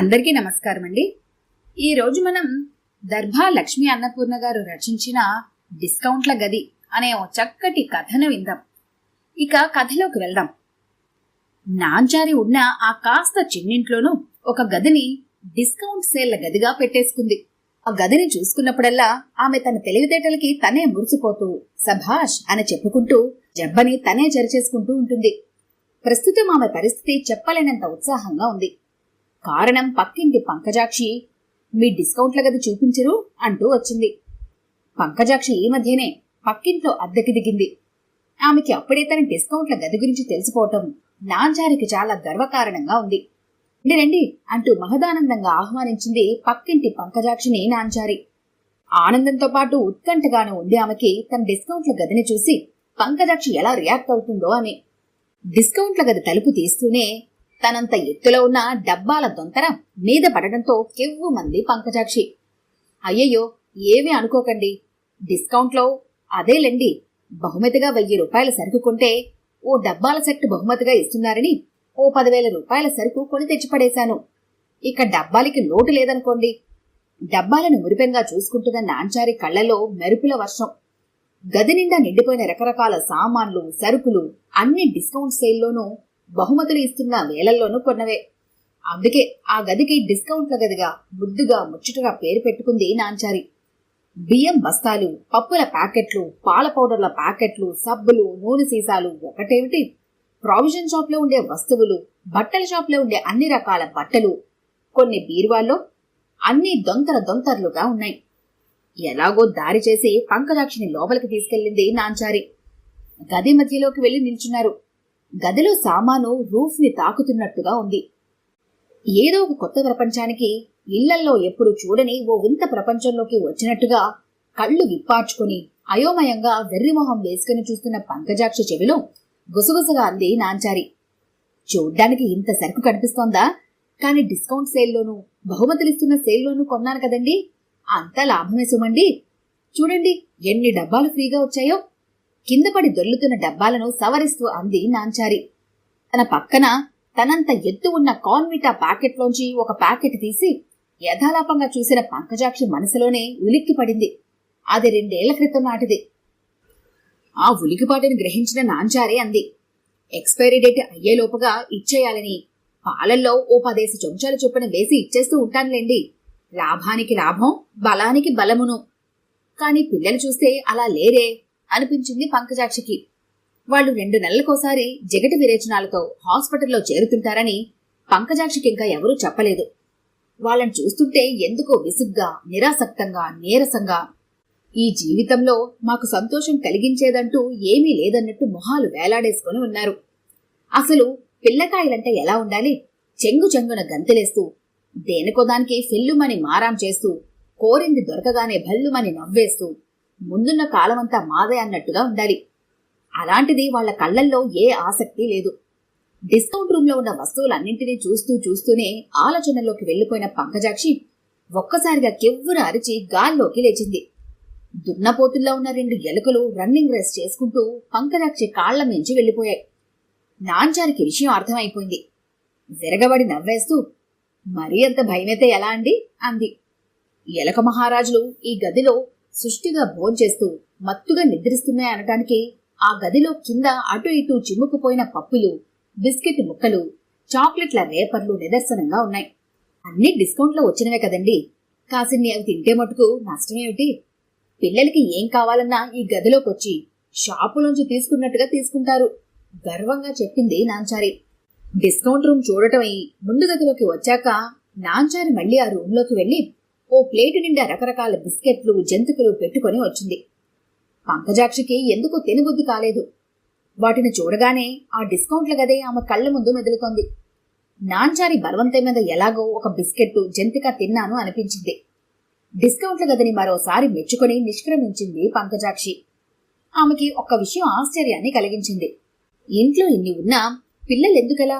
అందరికీ నమస్కారం అండి. ఈరోజు మనం దర్భా లక్ష్మీ అన్నపూర్ణ గారు రచించిన డిస్కౌంట్ల గది అనే ఓ చక్కటి కథను విందాం. ఇక కథలోకి వెళ్దాం. నాంచారి ఉన్న ఆ కాస్త చిన్నింట్లోనూ ఒక గదిని డిస్కౌంట్ సేళ్ల గదిగా పెట్టేసుకుంది. ఆ గదిని చూసుకున్నప్పుడల్లా ఆమె తన తెలివితేటలకి తనే మురిసిపోతూ సభాష్ అని చెప్పుకుంటూ జబ్బని తనే జరిచేసుకుంటూ ఉంటుంది. ప్రస్తుతం ఆమె పరిస్థితి చెప్పలేనంత ఉత్సాహంగా ఉంది. కారణం పక్కింటి పంకజాక్షి మీ డిస్కౌంట్ల గది చూపించరు అంటూ వచ్చింది. పంకజాక్షి ఈ మధ్యనే పక్కింట్లో అద్దెకి దిగింది. ఆమెకి అప్పుడే తన డిస్కౌంట్ల గది గురించి తెలిసిపోవటం నాంచారికి చాలా గర్వకారణంగా ఉంది. రండి అంటూ మహదానందంగా ఆహ్వానించింది పక్కింటి పంకజాక్షిని నాంచారి. ఆనందంతో పాటు ఉత్కంఠగాను ఉంది ఆమెకి తన డిస్కౌంట్ల గదిని చూసి పంకజాక్షి ఎలా రియాక్ట్ అవుతుందో అని. డిస్కౌంట్ల గది తలుపు తీస్తూనే తనంత ఎత్తులో ఉన్న డబ్బాల దొంతర మీద పడడంతో కెవ్వు మంది పంకజాక్షి. అయ్యయ్యో ఏమీ అనుకోకండి, డిస్కౌంట్లో అదేలేండి, బహుమతిగా 1000 రూపాయల సరుకు కొంటే ఓ డబ్బాల సెట్ బహుమతిగా ఇస్తున్నారని ఓ 10,000 రూపాయల సరుకు కొని తెచ్చిపడేశాను. ఇక డబ్బాలకి లోటు లేదనుకోండి. డబ్బాలను మురిపెంగా చూసుకుంటున్న నాంచారి కళ్లలో మెరుపుల వర్షం. గది నిండా నిండిపోయిన రకరకాల సామాన్లు, సరుకులు అన్ని డిస్కౌంట్ సేల్లోనూ బహుమతులు ఇస్తున్న వేలల్లోనూ కొన్నవే. అందుకే ఆ గదికి డిస్కౌంట్ల గదిగా ముద్దుగా ముచ్చటగా పేరు పెట్టుకుంది నాంచారి. బియ్యం బస్తాలు, పప్పుల ప్యాకెట్లు, పాల పౌడర్ల ప్యాకెట్లు, సబ్బులు, నూనె సీసాలు ఒకటేమిటి, ప్రావిజన్ షాప్ లో ఉండే వస్తువులు, బట్టల షాప్ లో ఉండే అన్ని రకాల బట్టలు, కొన్ని బీరువాల్లో అన్ని దొంతరలుగా ఉన్నాయి. ఎలాగో దారి చేసి పంకజాక్షిని లోపలికి తీసుకెళ్లింది నాంచారి. గది మధ్యలోకి వెళ్లి నిల్చున్నారు. గదిలో సామాను రూఫ్ ని తాకుతున్నట్టుగా ఉంది. ఏదో ఒక కొత్త ప్రపంచానికి, ఇళ్లల్లో ఎప్పుడు చూడని ఓ వింత ప్రపంచంలోకి వచ్చినట్టుగా కళ్ళు విప్పార్చుకుని అయోమయంగా వెర్రిమొహం వేసుకుని చూస్తున్న పంకజాక్షి చెవిలో గుసగుసగా అంది నాంచారి. చూడ్డానికి ఇంత సరుకు కనిపిస్తోందా? కాని డిస్కౌంట్ సేల్లోనూ బహుమతులిస్తున్న సేల్లోనూ కొన్నాను కదండి, అంతా లాభమే సుమండి. చూడండి ఎన్ని డబ్బాలు ఫ్రీగా వచ్చాయో. కిందపడి దొర్లుతున్న డబ్బాలను సవరిస్తూ అంది నాంచారి. తన పక్కన తనంత ఎత్తు ఉన్న కార్న్విటా ప్యాకెట్లోంచి ఒక ప్యాకెట్ తీసి యథాలాపంగా చూసిన పంకజాక్షి మనసులోనే ఉలిక్కి పడింది. అది 2 ఏళ్ల క్రితం నాటిది. ఆ ఉలికిపాటుని గ్రహించిన నాంచారి అంది, ఎక్స్పైరీ డేట్ అయ్యేలోపుగా ఇచ్చేయాలని పాలల్లో ఓ 10 చెంచాల చొప్పున వేసి ఇచ్చేస్తూ ఉంటానులేండి. లాభానికి లాభం, బలానికి బలమును. కాని పిల్లలు చూస్తే అలా లేరే అనిపించింది పంకజాక్షికి. వాళ్లు 2 నెలలకోసారి జగటి విరేచనాలతో హాస్పిటల్లో చేరుతుంటారని పంకజాక్షికి ఇంకా ఎవరూ చెప్పలేదు. వాళ్ళని చూస్తుంటే ఎందుకో విసుగ్గా, నిరాసక్తంగా, నీరసంగా, ఈ జీవితంలో మాకు సంతోషం కలిగించేదంటూ ఏమీ లేదన్నట్టు మొహాలు వేలాడేసుకుని ఉన్నారు. అసలు పిల్లకాయలంటే ఎలా ఉండాలి? చెంగున గంతులేస్తూ, దేనికో దానికి ఫిల్లుమని మారాం చేస్తూ, కోరింది దొరకగానే భల్లుమని నవ్వేస్తూ, ముందున్న కాలమంతా మాదే అన్నట్టుగా ఉండాలి. అలాంటిది వాళ్ల కళ్లల్లో ఏ ఆసక్తి లేదు. డిస్కౌంట్ రూమ్ లో ఉన్న వస్తువులన్నింటినీ చూస్తూనే ఆలోచనలోకి వెళ్లిపోయిన పంకజాక్షి ఒక్కసారిగా కెవ్వున అరిచి గాల్లోకి లేచింది. దున్నపోతుల్లో ఉన్న 2 ఎలుకలు రన్నింగ్ రేస్ చేసుకుంటూ పంకజాక్షి కాళ్ల మించి వెళ్లిపోయాయి. నాంచారికి విషయం అర్థమైపోయింది. విరగబడి నవ్వేస్తూ, మరీ అంత భయమైతే ఎలా అండి అంది. ఎలక మహారాజులు ఈ గదిలో సుష్టిగా భోంచేస్తూ మత్తుగా నిద్రిస్తున్నాయనటానికి ఆ గదిలో కింద అటు ఇటు చిమ్ముకుపోయిన పప్పులు, బిస్కెట్ ముక్కలు, చాక్లెట్ల రేపర్లు నిదర్శనంగా ఉన్నాయి. అన్ని డిస్కౌంట్లో వచ్చినవే కదండి, కాసిన్ని అవి తింటే మటుకు నష్టమేమిటి? పిల్లలకి ఏం కావాలన్నా ఈ గదిలోకొచ్చి షాపులోంచి తీసుకున్నట్టుగా తీసుకుంటారు గర్వంగా చెప్పింది నాంచారి. డిస్కౌంట్ రూమ్ చూడటం అయి ముందు గదిలోకి వచ్చాక నాంచారి మళ్లీ ఆ రూంలోకి వెళ్లి ఓ ప్లేటు నిండా రకరకాల బిస్కెట్లు, జంతికలు పెట్టుకుని వచ్చింది. పంకజాక్షికి ఎందుకు తినబుద్ధి కాలేదు. వాటిని చూడగానే ఆ డిస్కౌంట్ల గదే ఆమె కళ్ల ముందు మెదులుతోంది. నాంచారి బలవంతం మీద ఎలాగో ఒక బిస్కెట్టు, జంతిక తిన్నాను అనిపించింది. డిస్కౌంట్ల గదిని మరోసారి మెచ్చుకుని నిష్క్రమించింది పంకజాక్షి. ఆమెకి ఒక్క విషయం ఆశ్చర్యాన్ని కలిగించింది. ఇంట్లో ఇన్ని ఉన్నా పిల్లలెందుకలా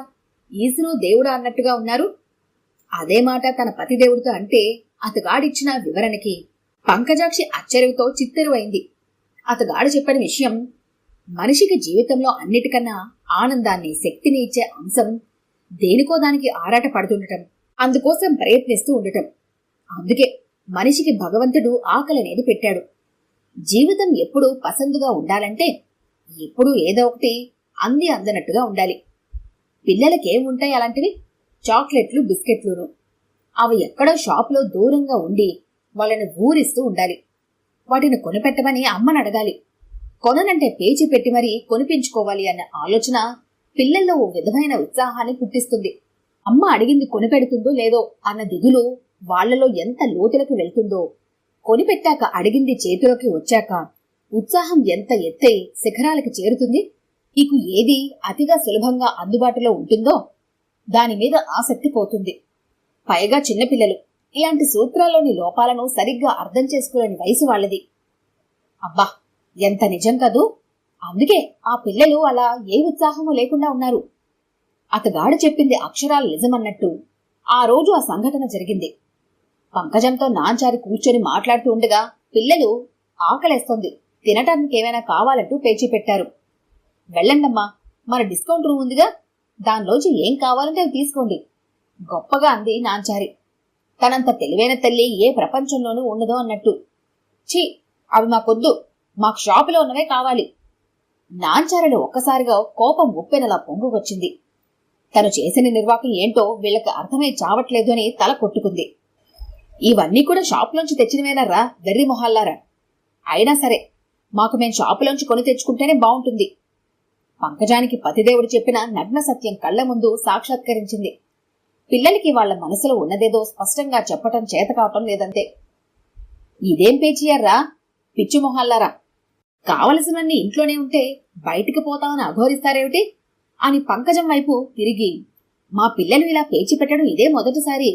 ఈశ్వరో దేవుడా అన్నట్టుగా ఉన్నారు? అదే మాట తన పతిదేవుడితో అంటే అతగాడిచ్చిన వివరణకి పంకజాక్షి ఆశ్చర్యంతో చిత్తెరువైంది. అతగాడు చెప్పిన విషయం, మనిషికి జీవితంలో అన్నిటికన్నా ఆనందాన్ని, శక్తిని ఇచ్చే అంశం దేనికో దానికి ఆరాట పడుతుండటం, అందుకోసం ప్రయత్నిస్తూ ఉండటం. అందుకే మనిషికి భగవంతుడు ఆకలి అనేది పెట్టాడు. జీవితం ఎప్పుడూ పసందుగా ఉండాలంటే ఎప్పుడూ ఏదో ఒకటి అంది అందనట్టుగా ఉండాలి. పిల్లలకేముంటాయి అలాంటివి? చాక్లెట్లు, బిస్కెట్లును. అవి ఎక్కడో షాపులో దూరంగా ఉండి వాళ్ళని ఊరిస్తూ ఉండాలి. వాటిని కొనిపెట్టమని అమ్మని అడగాలి. కొననంటే పేచి పెట్టి మరీ కొనిపించుకోవాలి అన్న ఆలోచన పిల్లల్లో ఓ విధమైన ఉత్సాహాన్ని పుట్టిస్తుంది. అమ్మ అడిగింది కొనిపెడుతుందో లేదో అన్న దిగులు వాళ్లలో ఎంత లోతులకు వెళ్తుందో, కొనిపెట్టాక అడిగింది చేతిలోకి వచ్చాక ఉత్సాహం ఎంత ఎత్తై శిఖరాలకు చేరుతుంది. నీకు ఏది అతిగా సులభంగా అందుబాటులో ఉంటుందో దాని మీద ఆసక్తి పోతుంది. పైగా చిన్నపిల్లలు ఇలాంటి సూత్రాల్లోని లోపాలను సరిగ్గా అర్థం చేసుకోలేని వయసు వాళ్ళది. అబ్బా, ఎంత నిజం కదూ! అందుకే ఆ పిల్లలు అలా ఏ ఉత్సాహమూ లేకుండా ఉన్నారు. అతగాడు చెప్పింది అక్షరాలు నిజమన్నట్టు ఆ రోజు ఆ సంఘటన జరిగింది. పంకజంతో నాంచారి కూర్చొని మాట్లాడుతూ ఉండగా పిల్లలు ఆకలేస్తోంది, తినటానికి ఏమైనా కావాలంటూ పేచీ పెట్టారు. వెళ్ళండమ్మా, మన డిస్కౌంట్ రూమ్ ఉందిగా, దానిలోంచి ఏం కావాలంటే అవి తీసుకోండి గొప్పగా అంది నాంచారి. తనంత తెలివైన తల్లి ఏ ప్రపంచంలోనూ ఉండదో అన్నట్టు. ఛీ, అవి మాకొద్దు, మాకు షాపులో ఉన్నవే కావాలి. నాంచారిలో ఒక్కసారిగా కోపం ఉప్పెనలా పొంగుకొచ్చింది. తను చేసిన నిర్వాకం ఏంటో వీళ్ళకి అర్థమై చావట్లేదు అని తల కొట్టుకుంది. ఇవన్నీ కూడా షాపులోంచి తెచ్చినవేనరా వెర్రి మొహాల్లారా. అయినా సరే మాకు మేం షాపులోంచి కొని తెచ్చుకుంటేనే బావుంటుంది. పంకజానికి పతిదేవుడు చెప్పిన నగ్న సత్యం కళ్ల ముందు సాక్షాత్కరించింది. పిల్లలకి వాళ్ల మనసులో ఉన్నదేదో స్పష్టంగా చెప్పటం చేతకావటం లేదంతే. ఇదేం పేచియారా పిచ్చి మొహాల్లారా, కావలసినన్ని ఇంట్లోనే ఉంటే బయటికి పోతామని అఘోరిస్తారేమిటి అని పంకజం వైపు తిరిగి, మా పిల్లలు ఇలా పేచి పెట్టడం ఇదే మొదటిసారి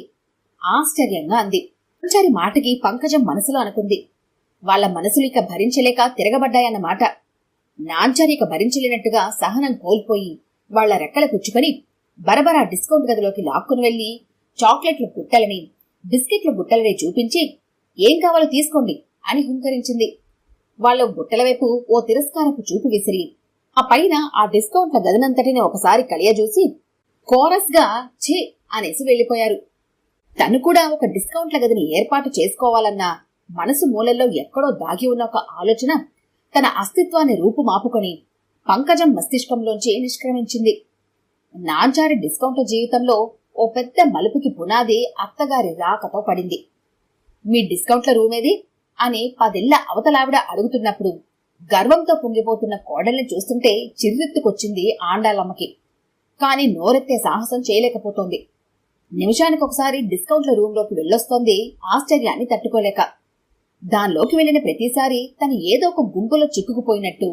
ఆశ్చర్యంగా అంది. నాంచారి మాటకి పంకజం మనసులో అనుకుంది, వాళ్ల మనసులు ఇక భరించలేక తిరగబడ్డాయన్నమాట. నాంచారి ఇక భరించలేనట్టుగా సహనం కోల్పోయి వాళ్ల రెక్కల పుచ్చుకొని బరబరా డిస్కౌంట్ గదిలోకి లాక్కుని వెళ్లి చాక్లెట్ల గుట్టలని, బిస్కెట్ల గుట్టలని చూపించి ఏం కావాలో తీసుకోండి అని హుంకరించింది. వాళ్ళ గుట్టల వైపు ఓ తిరస్కారపు చూపు విసిరి ఆ పైన ఆ డిస్కౌంట్ల గదినంతటిని ఒకసారి కలియజూసి కోరస్ గా ఛీ అనేసి వెళ్లిపోయారు. తను కూడా ఒక డిస్కౌంట్ల గదిని ఏర్పాటు చేసుకోవాలన్న మనసు మూలల్లో ఎక్కడో దాగి ఉన్న ఒక ఆలోచన తన అస్తిత్వాన్ని రూపుమాపుకొని పంకజం మస్తిష్కంలోంచి నిష్క్రమించింది. నాంచారి డిస్కౌంట్ల జీవితంలో ఓ పెద్ద మలుపుకి పునాది అత్తగారి రాకతో పడింది. మీ డిస్కౌంట్ల రూమేది అని 10 ఏళ్ల అవతలావిడ అడుగుతున్నప్పుడు గర్వంతో పొంగిపోతున్న కోడల్ని చూస్తుంటే చిర్రెత్తుకొచ్చింది ఆండాలమ్మకి. కాని నోరెత్తే సాహసం చేయలేకపోతోంది. నిమిషానికొకసారి డిస్కౌంట్ల రూంలోకి వెళ్ళొస్తోంది ఆశ్చర్యాన్ని తట్టుకోలేక. దానిలోకి వెళ్లిన ప్రతిసారి తను ఏదో ఒక గుంపులో చిక్కుకుపోయినట్టు,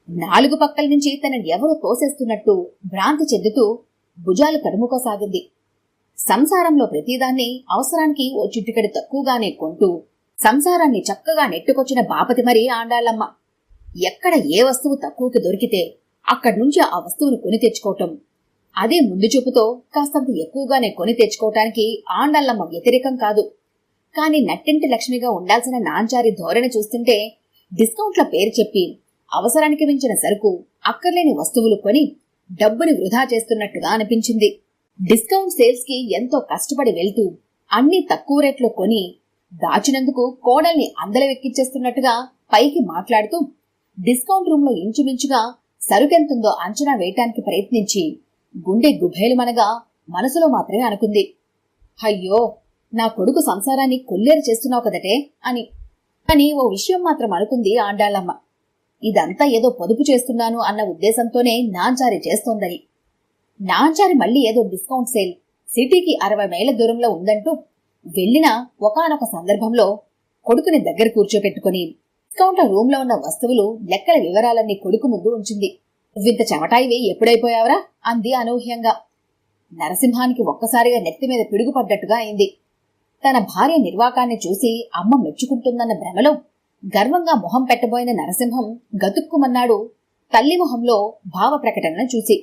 4 పక్కల నుంచి తనని ఎవరో తోసేస్తున్నట్టు భ్రాంతి చెందుతూ భుజాలు కడుముకోసాగింది. సంసారంలో ప్రతిదాన్ని అవసరానికి ఓ చిటికెడు తక్కువగానే కొంటూ సంసారాన్ని చక్కగా నెట్టుకొచ్చిన బాపతి మరి ఆండాళ్ళమ్మ. ఎక్కడ ఏ వస్తువు తక్కువకి దొరికితే అక్కడి నుంచి ఆ వస్తువును కొని తెచ్చుకోవటం, అదే ముందు చూపుతో కాస్తంత ఎక్కువగానే కొని తెచ్చుకోవటానికి ఆండాళ్ళమ్మ వ్యతిరేకం కాదు. కాని నట్టింటి లక్ష్మిగా ఉండాల్సిన నాంచారి ధోరణి చూస్తుంటే డిస్కౌంట్ల పేరు చెప్పి అవసరానికి మించిన సరుకు, అక్కర్లేని వస్తువులు కొని డబ్బుని వృధా చేస్తున్నట్టుగా అనిపించింది. డిస్కౌంట్ సేల్స్ కి ఎంతో కష్టపడి వెళ్తూ అన్ని తక్కువ రేట్లో కొని దాచినందుకు కోడల్ని అందలవెక్కించేస్తున్నట్టుగా పైకి మాట్లాడుతూ డిస్కౌంట్ రూమ్ లో ఇంచుమించుగా సరుకెంతుందో అంచనా వేయటానికి ప్రయత్నించి గుండె గుభేలుమనగా మనసులో మాత్రమే అనుకుంది, అయ్యో నా కొడుకు సంసారాన్ని కొల్లేరు చేస్తున్నావు కదటే అని ఓ విషయం మాత్రం అనుకుంది ఆండాళ్ళమ్మ. ఇదంతా ఏదో పొదుపు చేస్తున్నాను అన్న ఉద్దేశంతోనే నాంచారి చేస్తోందని. నాంచారి మళ్లీ ఏదో డిస్కౌంట్ సేల్ సిటీకి 60 మైళ్ళ దూరంలో ఉందంటూ వెళ్లిన ఒకానొక సందర్భంలో కొడుకుని దగ్గర కూర్చోపెట్టుకుని డిస్కౌంట్ల రూమ్ లో ఉన్న వస్తువులు లెక్కల వివరాలన్నీ కొడుకు ముందు ఉంచింది. నువ్వింత చెమటాయివి ఎప్పుడైపోయావరా అంది అనూహ్యంగా. నరసింహానికి ఒక్కసారిగా నెత్తి మీద పిడుగుపడ్డట్టుగా అయింది. తన భార్య నిర్వాకాన్ని చూసి అమ్మ మెచ్చుకుంటుందన్న భ్రమలో గర్వంగా మొహం పెట్టబోయిన నరసింహం గతుక్కుమన్నాడు తల్లి మొహంలో భావ ప్రకటనను చూసి.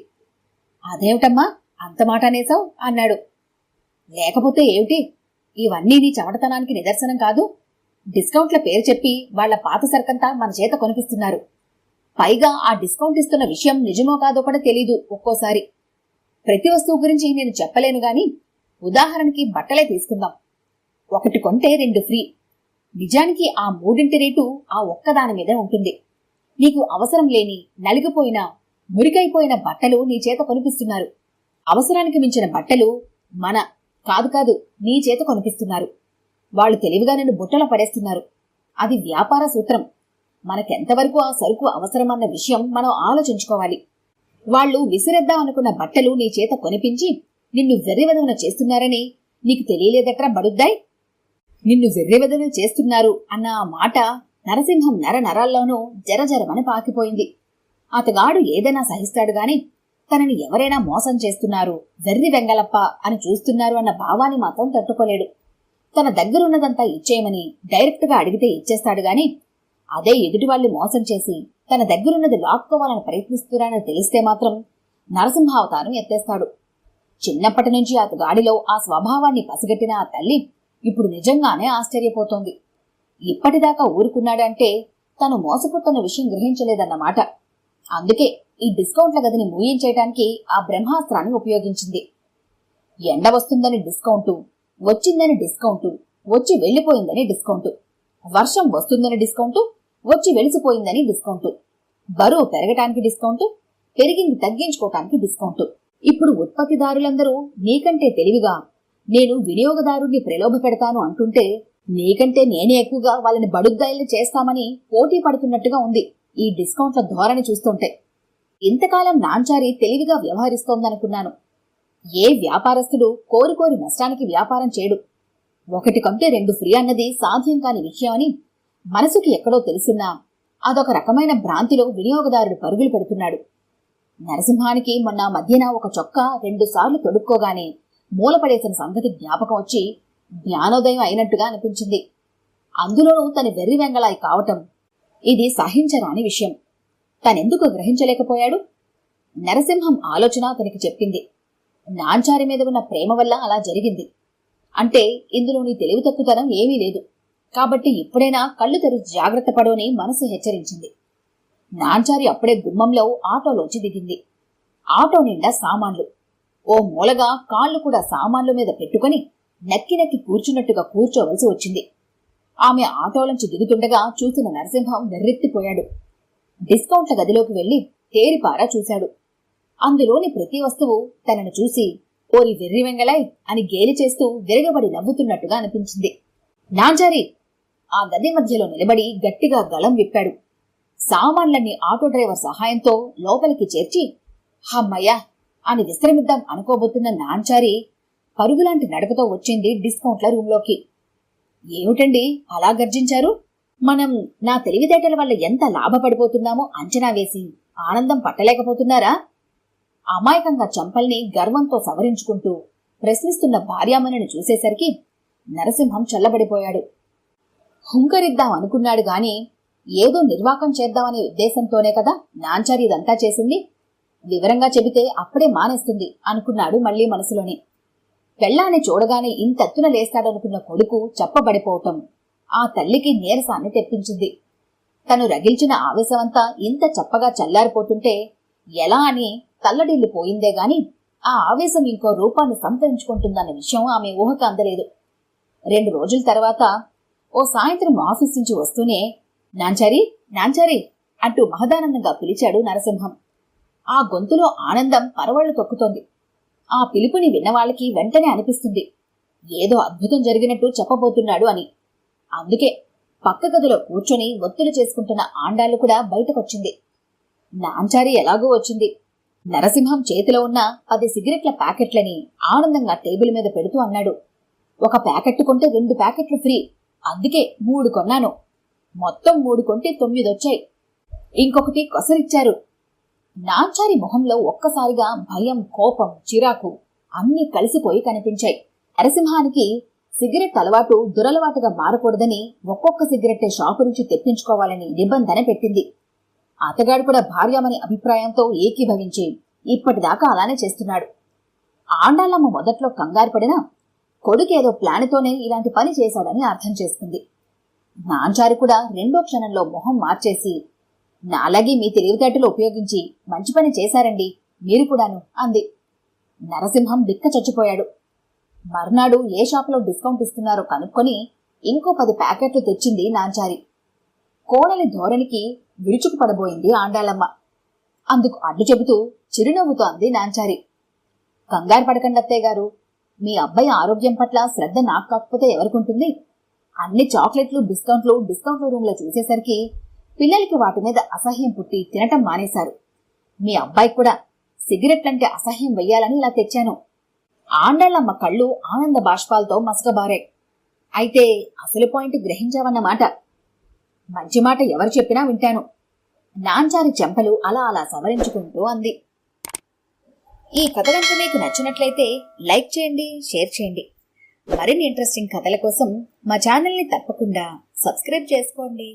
అదేమిటమ్మా అంత మాట అనేసావు అన్నాడు. లేకపోతే ఏమిటి, ఇవన్నీ నీ చెమటతనానికి నిదర్శనం కాదు. డిస్కౌంట్ల పేరు చెప్పి వాళ్ల పాత సరుకంతా మన చేత కొనిపిస్తున్నారు. పైగా ఆ డిస్కౌంట్ ఇస్తున్న విషయం నిజమో కాదో కూడా తెలీదు ఒక్కోసారి. ప్రతి వస్తువు గురించి నేను చెప్పలేను గాని ఉదాహరణకి బట్టలే తీసుకుందాం. ఒకటి కొంటే 2 ఫ్రీ. నిజానికి ఆ మూడింటి రేటు ఆ ఒక్కదాని మీదే ఉంటుంది. నీకు అవసరం లేని, నలిగిపోయిన, మురికైపోయిన బట్టలు నీ చేత కొనిపిస్తున్నారు. అవసరానికి మించిన బట్టలు కాదు నీ చేత కొనిపిస్తున్నారు. వాళ్ళు తెలివిగా నిన్ను బుట్టలో పడేస్తున్నారు. అది వ్యాపార సూత్రం. మనకెంతవరకు ఆ సరుకు అవసరమన్న విషయం మనం ఆలోచించుకోవాలి. వాళ్ళు విసిరేద్దామనుకున్న బట్టలు నీ చేత కొనిపించి నిన్ను వెర్రివెదవన చేస్తున్నారని నీకు తెలియలేదట్రా బడుద్దాయ్. నిన్ను వెర్రివెదవన చేస్తున్నారు అన్న ఆ మాట నరసింహం నరాల్లోనూ జరజరమని పాకిపోయింది. అతగాడు ఏదైనా సహిస్తాడు గాని తనని ఎవరైనా మోసం చేస్తున్నారు, వెర్రి వెంగళప్ప అని చూస్తున్నారు అన్న భావాన్ని మాత్రం తట్టుకోలేడు. తన దగ్గరున్నదంతా ఇచ్చేయమని డైరెక్ట్ గా అడిగితే ఇచ్చేస్తాడు గాని అదే ఎదుటి వాళ్ళు మోసం చేసి తన దగ్గరున్నది లాక్కోవాలని ప్రయత్నిస్తున్నారని తెలిస్తే మాత్రం నరసింహావతారం ఎత్తేస్తాడు. చిన్నప్పటి నుంచి అతగాడిలో ఆ స్వభావాన్ని పసిగట్టిన ఆ తల్లి ఇప్పుడు నిజంగానే ఆశ్చర్యపోతోంది. ఇప్పటిదాకా ఊరుకున్నాడంటే తను మోసపోతున్న విషయం గ్రహించలేదన్నమాట. అందుకే ఈ డిస్కౌంట్ల గదిని మూయించేయటానికి ఆ బ్రహ్మాస్త్రాన్ని ఉపయోగించింది. ఎండ వస్తుందని డిస్కౌంటు, వచ్చిందని డిస్కౌంటు, వచ్చి వెళ్లిపోయిందని డిస్కౌంటు, వర్షం వస్తుందని డిస్కౌంటు, వచ్చి వెలిసిపోయిందని డిస్కౌంటు, బరువు పెరగటానికి డిస్కౌంటు, పెరిగింది తగ్గించుకోవటానికి డిస్కౌంటు. ఇప్పుడు ఉత్పత్తిదారులందరూ నీకంటే తెలివిగా నేను వినియోగదారుణ్ణి ప్రలోభ పెడతాను అంటుంటే నీకంటే నేనే ఎక్కువగా వాళ్ళని బడుద్దాయిల్ని చేస్తామని పోటీ పడుతున్నట్టుగా ఉంది ఈ డిస్కౌంట్ల ధోరణి చూస్తుంటే. ఇంతకాలం నాంచారి తెలివిగా వ్యవహరిస్తోందనుకున్నాను. ఏ వ్యాపారస్తుడు కోరి నష్టానికి వ్యాపారం చేయడు. ఒకటి కొంటే 2 ఫ్రీ అన్నది సాధ్యం కాని విషయమని మనసుకి ఎక్కడో తెలుసున్నా అదొక రకమైన భ్రాంతిలో వినియోగదారుడు పరుగులు పెడుతున్నాడు. నరసింహానికి మొన్న మధ్యన ఒక చొక్కా 2 సార్లు తొడుక్కోగానే మూలపడేసిన సంగతి జ్ఞాపకం వచ్చి జ్ఞానోదయం అయినట్టుగా అనిపించింది. అందులోనూ తన వెర్రి వెంగళాయి కావటం ఇది సహించరాని విషయం. తనెందుకు గ్రహించలేకపోయాడు? నరసింహం ఆలోచన తనకి చెప్పింది. నాంచారి మీద ఉన్న ప్రేమ వల్ల అలా జరిగింది. అంటే ఇందులోని తెలివి తక్కువతనం ఏమీ లేదు. కాబట్టి ఇప్పుడైనా కళ్ళు తెరిచి జాగ్రత్త పడోని మనసు హెచ్చరించింది. నాంచారి అప్పుడే గుమ్మంలో ఆటోలోంచి దిగింది. ఆటో నిండా సామాన్లు. ఓ మూలగా కాళ్లు కూడా సామాన్ల మీద పెట్టుకుని నక్కి కూర్చున్నట్టుగా కూర్చోవలసి వచ్చింది. ఆమె ఆటోలోంచి దిగుతుండగా చూసిన నరసింహం వెర్రెత్తిపోయాడు. డిస్కౌంట్ల గదిలోకి వెళ్లి తేరిపారా చూశాడు. అందులోని ప్రతి వస్తువు తనను చూసి ఓరి వెర్రి వెంగళాయ్ అని గేలి చేస్తూ విరగబడి నవ్వుతున్నట్టుగా అనిపించింది. నాంచారి ఆ గది మధ్యలో నిలబడి గట్టిగా గళం విప్పాడు. సామాన్లన్నీ ఆటో డ్రైవర్ సహాయంతో లోపలికి చేర్చి హమ్మయ్యా అని విశ్రమిద్దాం అనుకోబోతున్న నాంచారి పరుగులాంటి నడకతో వచ్చింది డిస్కౌంట్ల రూంలోకి. ఏమిటండి అలా గర్జించారు? మనం నా తెలివితేటల వల్ల ఎంత లాభపడిపోతున్నామో అంచనా వేసి ఆనందం పట్టలేకపోతున్నారా? అమాయకంగా చంపల్ని గర్వంతో సవరించుకుంటూ ప్రశ్నిస్తున్న భార్యామణిని చూసేసరికి నరసింహం చల్లబడిపోయాడు. హుంకరిద్దాం అనుకున్నాడు గాని ఏదో నిర్వాకం చేద్దామనే ఉద్దేశంతోనే కదా నాంచారి ఇదంతా చేసింది. వివరంగా చెబితే అప్పుడే మానేస్తుంది అనుకున్నాడు మళ్లీ మనసులోని. పెళ్ళాన్ని చూడగానే ఇంతెత్తున లేస్తాడనుకున్న కొడుకు చెప్పబడిపోవటం ఆ తల్లికి నీరసాన్ని తెప్పించింది. తను రగిల్చిన ఆవేశమంతా ఇంత చప్పగా చల్లారిపోతుంటే ఎలా అని తల్లడిల్లిపోయిందే గాని ఆ ఆవేశం ఇంకో రూపాన్ని సంతరించుకుంటుందన్న విషయం ఆమె ఊహకు అందలేదు. 2 రోజుల తర్వాత ఓ సాయంత్రం ఆఫీస్ నుంచి వస్తూనే నాంచారి అంటూ మహదానందంగా పిలిచాడు నరసింహం. ఆ గొంతులో ఆనందం పరవళ్లు తొక్కుతోంది. ఆ పిలుపుని విన్నవాళ్ళకి వెంటనే అనిపిస్తుంది ఏదో అద్భుతం జరిగినట్టు చెప్పబోతున్నాడు అని. అందుకే పక్క గదిలో కూర్చొని ఒత్తులు చేసుకుంటున్న ఆండాళ్లు కూడా బయటకొచ్చింది. నాంచారి ఎలాగూ వచ్చింది. నరసింహం చేతిలో ఉన్న 10 సిగరెట్ల ప్యాకెట్లని ఆనందంగా టేబుల్ మీద పెడుతూ అన్నాడు. ఒక ప్యాకెట్ కొంటే 2 ప్యాకెట్లు ఫ్రీ, అందుకే 3 కొన్నాను. మొత్తం 3 కొంటే 9 వచ్చాయి. ఇంకొకటి కొసరిచ్చారు. నాంచారి మొహంలో ఒక్కసారిగా భయం, కోపం, చిరాకు అన్నీ కలిసిపోయి కనిపించాయి. నరసింహానికి సిగరెట్ అలవాటు దురలవాటుగా మారకూడదని ఒక్కొక్క సిగరెట్టే షాపు నుంచి తెప్పించుకోవాలని నిబంధన పెట్టింది. అతగాడు కూడా భార్యామణి అభిప్రాయంతో ఏకీభవించి ఇప్పటిదాకా అలానే చేస్తున్నాడు. ఆండాళ్ళమ్మ మొదట్లో కంగారు పడినా కొడుకేదో ప్లాన్తోనే ఇలాంటి పని చేశాడని అర్థం చేసుకుంది. నాంచారి కూడా 2వ క్షణంలో మొహం మార్చేసి నాలాగే మీ తెలివితేటలు ఉపయోగించి మంచి పని చేశారండి మీరు కూడాను అంది. నరసింహం బిక్క చచ్చిపోయాడు. మర్నాడు ఏ షాపులో డిస్కౌంట్ ఇస్తున్నారో కనుక్కొని ఇంకో 10 ప్యాకెట్లు తెచ్చింది నాంచారి. కోడలి ధోరణికి విరుచుకు పడబోయింది ఆండాళమ్మ. అందుకు అడ్డు చెబుతూ చిరునవ్వుతో అంది నాంచారి. కంగారు పడకండి అత్తయ్య గారు, మీ అబ్బాయి ఆరోగ్యం పట్ల శ్రద్ధ నాకు కాకపోతే ఎవరికుంటుంది? అన్ని చాక్లెట్లు డిస్కౌంట్లు రూమ్లో చూసేసరికి పిల్లలకి వాటి మీద అసహ్యం పుట్టి తినటం మానేశారు. మీ అబ్బాయి కూడా సిగరెట్లంటే అసహ్యం వెయ్యాలని ఇలా తెచ్చాను. ఆండాళ్ళమ్మ కళ్ళు ఆనంద బాష్పాలతో మసకబారాయి. అయితే అసలు పాయింట్ గ్రహించావన్నమాట. మంచి మాట ఎవరు చెప్పినా వింటాను. నాంచారి చెంపలు అలా అలా సవరించుకుంటూ అంది. ఈ కథ కనుక మీకు నచ్చినట్లయితే లైక్ చేయండి, షేర్ చేయండి. మరిన్ని ఇంట్రెస్టింగ్ కథల కోసం మా ఛానల్ని తప్పకుండా సబ్స్క్రైబ్ చేసుకోండి.